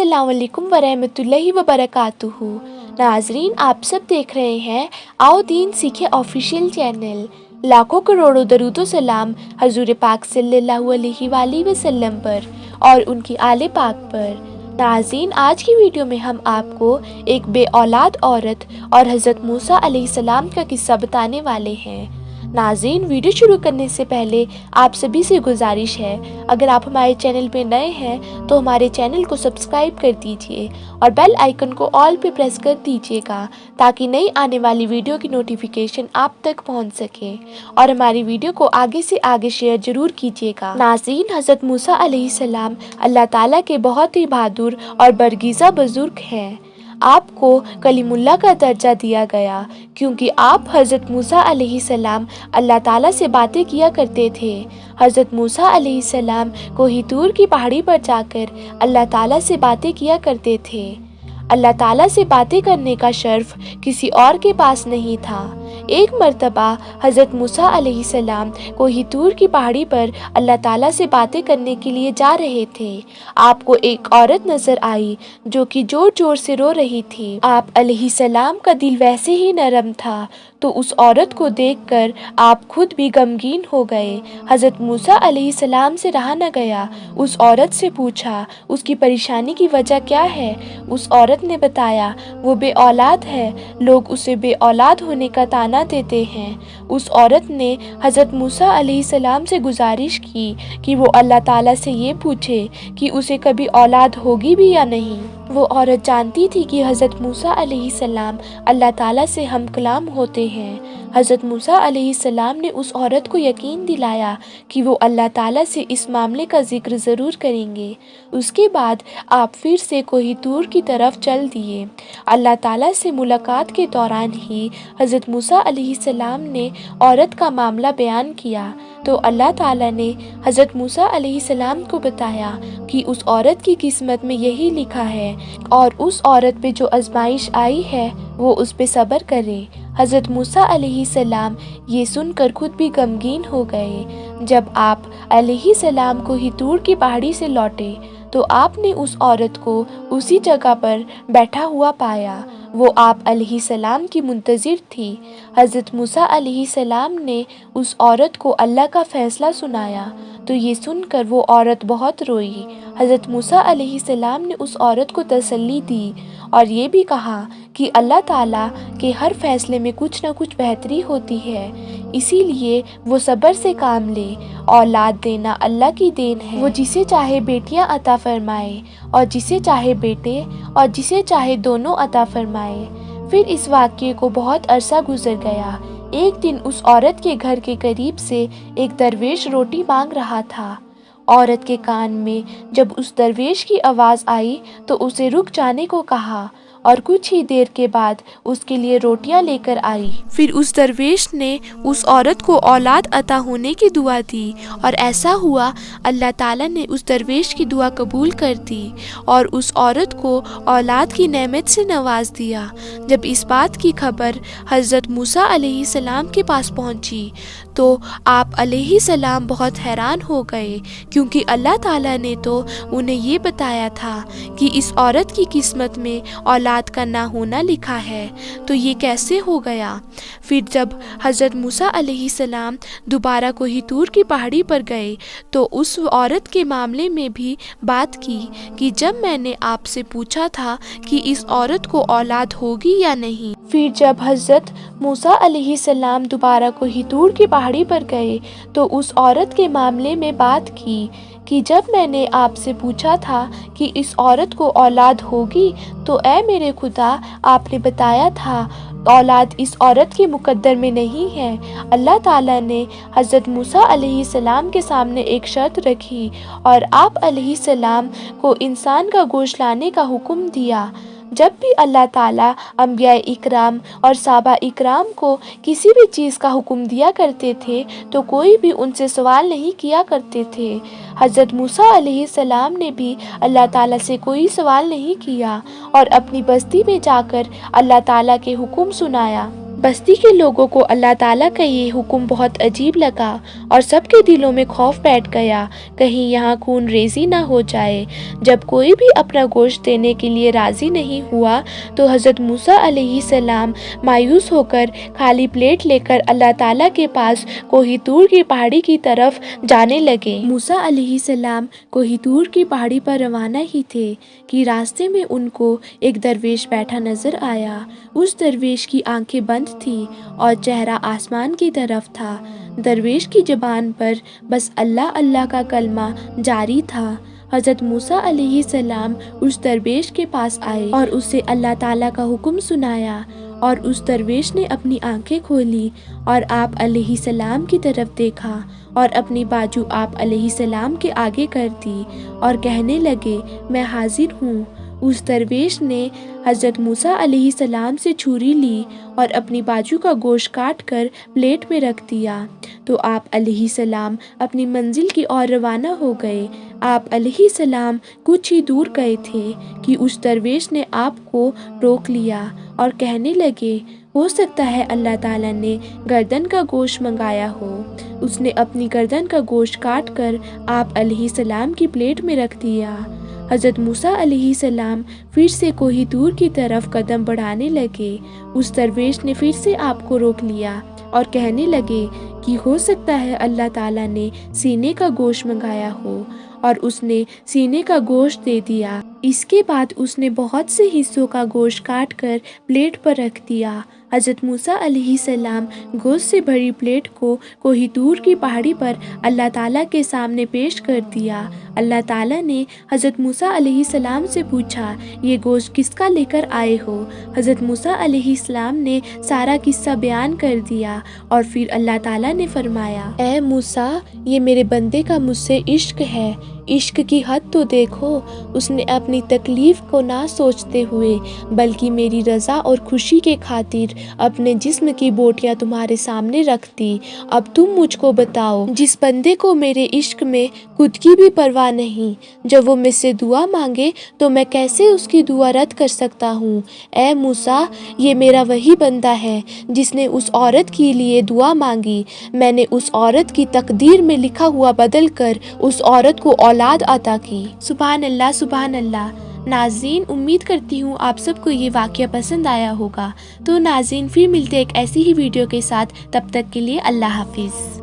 अस्सलाम वालेकुम वरहमतुल्लाहि वबरकातुहू। नाजरीन, आप सब देख रहे हैं आओ दीन सीखे ऑफिशियल चैनल। लाखों करोड़ों दरूदो सलाम हजूर पाक सल्लल्लाहु अलैहि वसल्लम पर और उनकी आले पाक पर। नाज़रीन, आज की वीडियो में हम आपको एक बे औलाद औरत और हज़रत मूसा अलैहिस्सलाम का किस्सा बताने वाले हैं। नाज़रीन, वीडियो शुरू करने से पहले आप सभी से गुजारिश है, अगर आप हमारे चैनल पे नए हैं तो हमारे चैनल को सब्सक्राइब कर दीजिए और बेल आइकन को ऑल पे प्रेस कर दीजिएगा ताकि नई आने वाली वीडियो की नोटिफिकेशन आप तक पहुंच सके और हमारी वीडियो को आगे से आगे शेयर जरूर कीजिएगा। नाज़रीन, हज़रत मूसा अलैहिस्सलाम अल्लाह ताला के बहुत ही बहादुर और बरगीज़ा बुजुर्ग हैं। आपको कलीमुल्लाह का दर्जा दिया गया क्योंकि आप हज़रत मूसा अलैहिस्सलाम अल्लाह ताला से बातें किया करते थे। हज़रत मूसा अलैहिस्सलाम कोही तूर की पहाड़ी पर जाकर अल्लाह ताला से बातें किया करते थे। अल्लाह ताला से बातें करने का शर्फ किसी और के पास नहीं था। एक मर्तबा हज़रत मूसा अलैहिस्सलाम कोही तूर की पहाड़ी पर अल्लाह ताला से बातें करने के लिए जा रहे थे। आपको एक औरत नज़र आई जो कि जोर जोर से रो रही थी। आप अलैहिस्सलाम का दिल वैसे ही नरम था तो उस औरत को देखकर आप खुद भी गमगीन हो गए। हज़रत मूसा अलैहिस्सलाम से रहा न गया, उस औरत से पूछा उसकी परेशानी की वजह क्या है। उस औरत ने बताया वो बे औलाद है, लोग उसे बे औलाद होने का ताना देते हैं। उस औरत ने हज़रत मूसा अलैहिस्सलाम से गुजारिश की कि वो अल्लाह ताला से ये पूछे कि उसे कभी औलाद होगी भी या नहीं। वो औरत जानती थी कि हज़रत मूसा अलैहिस्सलाम अल्लाह ताला से हम कलाम होते हैं। हज़रत मूसा अलैहिस्सलाम ने उस औरत को यकीन दिलाया कि वो अल्लाह ताला से इस मामले का जिक्र ज़रूर करेंगे। उसके बाद आप फिर से कोही तूर की तरफ चल दिए। अल्लाह ताला से मुलाकात के दौरान ही हज़रत मूसा अलैहिस्सलाम ने औरत का मामला बयान किया तो अल्लाह ताला ने हज़रत मूसा अलैहिस्सलाम को बताया कि उस औरत की किस्मत में यही लिखा है और उस औरत पे जो आजमाइश आई है वो उस पे सब्र करे। हज़रत मूसा अलैहिस्सलाम ये सुनकर खुद भी गमगीन हो गए। जब आप अलैहिस्सलाम को ही तूर की पहाड़ी से लौटे तो आपने उस औरत को उसी जगह पर बैठा हुआ पाया। वो आप अलैहिस्सलाम की मुंतज़िर थी। हज़रत मूसा अलैहिस्सलाम ने उस औरत को अल्लाह का फ़ैसला सुनाया तो ये सुनकर वो औरत बहुत रोई। हज़रत मूसा अलैहिस्सलाम ने उस औरत को तसल्ली दी और ये भी कहा कि अल्लाह ताला के हर फ़ैसले में कुछ न कुछ बेहतरी होती है, इसीलिए वो सब्र से काम ले। औलाद देना अल्लाह की देन है, वो जिसे चाहे बेटियां अता फरमाए और जिसे चाहे बेटे और जिसे चाहे दोनों अता फरमाए। फिर इस वाक़ये को बहुत अरसा गुजर गया। एक दिन उस औरत के घर के करीब से एक दरवेश रोटी मांग रहा था। औरत के कान में जब उस दरवेश की आवाज़ आई तो उसे रुक जाने को कहा और कुछ ही देर के बाद उसके लिए रोटियां लेकर आई। फिर उस दरवेश ने उस औरत को औलाद अता होने की दुआ दी और ऐसा हुआ, अल्लाह ताला ने उस दरवेश की दुआ कबूल कर दी और उस औरत को औलाद की नेमत से नवाज दिया। जब इस बात की खबर हज़रत मूसा अलैहिस्सलाम के पास पहुंची तो आप अलैहिस्सलाम बहुत हैरान हो गए क्योंकि अल्लाह ताला ने तो उन्हें ये बताया था कि इस औरत की किस्मत में औलाद का ना होना लिखा है, तो ये कैसे हो गया। फिर जब हज़रत मूसा अलैहिस्सलाम दोबारा कोही तूर की पहाड़ी पर गए तो उस औरत के मामले में भी बात की कि जब मैंने आपसे पूछा था कि इस औरत को औलाद होगी या नहीं। फिर जब हज़रत मूसा अलैहिस्सलाम दोबारा कोही तूर की पहाड़ी पर गए तो उस औरत के मामले में बात की कि जब मैंने आपसे पूछा था कि इस औरत को औलाद होगी तो ऐ मेरे खुदा, आपने बताया था औलाद इस औरत के मुकद्दर में नहीं है। अल्लाह ताला ने हज़रत मूसा अलैहिस्सलाम के सामने एक शर्त रखी और आप अलैहिस्सलाम को इंसान का गोश्त लाने का हुक्म दिया। जब भी अल्लाह ताला अंबिया इकराम और साहबा इकराम को किसी भी चीज़ का हुक्म दिया करते थे तो कोई भी उनसे सवाल नहीं किया करते थे। हज़रत मूसा अलैहिस्सलाम ने भी अल्लाह ताला से कोई सवाल नहीं किया और अपनी बस्ती में जाकर अल्लाह ताला के हुक्म सुनाया। بستی کے لوگوں کو اللہ تعالیٰ کا یہ حکم بہت عجیب لگا اور سب کے دلوں میں خوف بیٹھ گیا، کہیں یہاں خون ریزی نہ ہو جائے۔ جب کوئی بھی اپنا گوشت دینے کے لیے راضی نہیں ہوا تو حضرت موسیٰ علیہ السلام مایوس ہو کر خالی پلیٹ لے کر اللہ تعالیٰ کے پاس کوہ طور کی پہاڑی کی طرف جانے لگے۔ موسیٰ علیہ السلام کوہ طور کی پہاڑی پر روانہ ہی تھے کہ راستے میں ان کو ایک درویش بیٹھا نظر آیا۔ اس درویش کی آنکھیں بند تھی اور چہرہ آسمان کی طرف تھا۔ درویش کی زبان پر بس اللہ اللہ کا کلمہ جاری تھا۔ حضرت موسیٰ علیہ السلام اس درویش کے پاس آئے اور اسے اللہ تعالیٰ کا حکم سنایا، اور اس درویش نے اپنی آنکھیں کھولی اور آپ علیہ السلام کی طرف دیکھا اور اپنی بازو آپ علیہ السلام کے آگے کر دی اور کہنے لگے، میں حاضر ہوں۔ اس درویش نے حضرت موسیٰ علیہ السلام سے چھری لی اور اپنی بازو کا گوشت کاٹ کر پلیٹ میں رکھ دیا تو آپ علیہ السلام اپنی منزل کی اور روانہ ہو گئے۔ آپ علیہ السلام کچھ ہی دور گئے تھے کہ اس درویش نے آپ کو روک لیا اور کہنے لگے، ہو سکتا ہے اللہ تعالیٰ نے گردن کا گوشت منگایا ہو۔ اس نے اپنی گردن کا گوشت کاٹ کر آپ علیہ السلام کی پلیٹ میں رکھ دیا۔ حضرت موسیٰ علیہ السلام پھر سے کوہ طور کی طرف قدم بڑھانے لگے۔ اس درویش نے پھر سے آپ کو روک لیا اور کہنے لگے کہ ہو سکتا ہے اللہ تعالیٰ نے سینے کا گوشت منگایا ہو، اور اس نے سینے کا گوشت دے دیا۔ اس کے بعد اس نے بہت سے حصوں کا گوشت کاٹ کر پلیٹ پر رکھ دیا۔ حضرت موسیٰ علیہ السلام گوشت سے بھری پلیٹ کو کوہ طور کی پہاڑی پر اللہ تعالیٰ کے سامنے پیش کر دیا۔ اللہ تعالیٰ نے حضرت موسیٰ علیہ السلام سے پوچھا، یہ گوشت کس کا لے کر آئے ہو؟ حضرت موسیٰ علیہ السلام نے سارا قصہ بیان کر دیا، اور پھر اللہ تعالیٰ نے فرمایا، اے موسیٰ، یہ میرے بندے کا مجھ سے عشق ہے۔ عشق کی حد تو دیکھو، اس نے اپنی تکلیف کو نہ سوچتے ہوئے بلکہ میری رضا اور خوشی کے خاطر اپنے جسم کی بوٹیاں تمہارے سامنے رکھ دی۔ اب تم مجھ کو بتاؤ، جس بندے کو میرے عشق میں خود کی بھی پرواہ نہیں، جب وہ مجھ سے دعا مانگے تو میں کیسے اس کی دعا رد کر سکتا ہوں؟ اے موسیٰ، یہ میرا وہی بندہ ہے جس نے اس عورت کے لیے دعا مانگی۔ میں نے اس عورت کی تقدیر میں لکھا ہوا بدل کر اس عورت کو اولاد عطا کی۔ سبحان اللہ، سبحان اللہ۔ ناظرین، امید کرتی ہوں آپ سب کو یہ واقعہ پسند آیا ہوگا۔ تو ناظرین، پھر ملتے ایک ایسی ہی ویڈیو کے ساتھ، تب تک کے لیے اللہ حافظ۔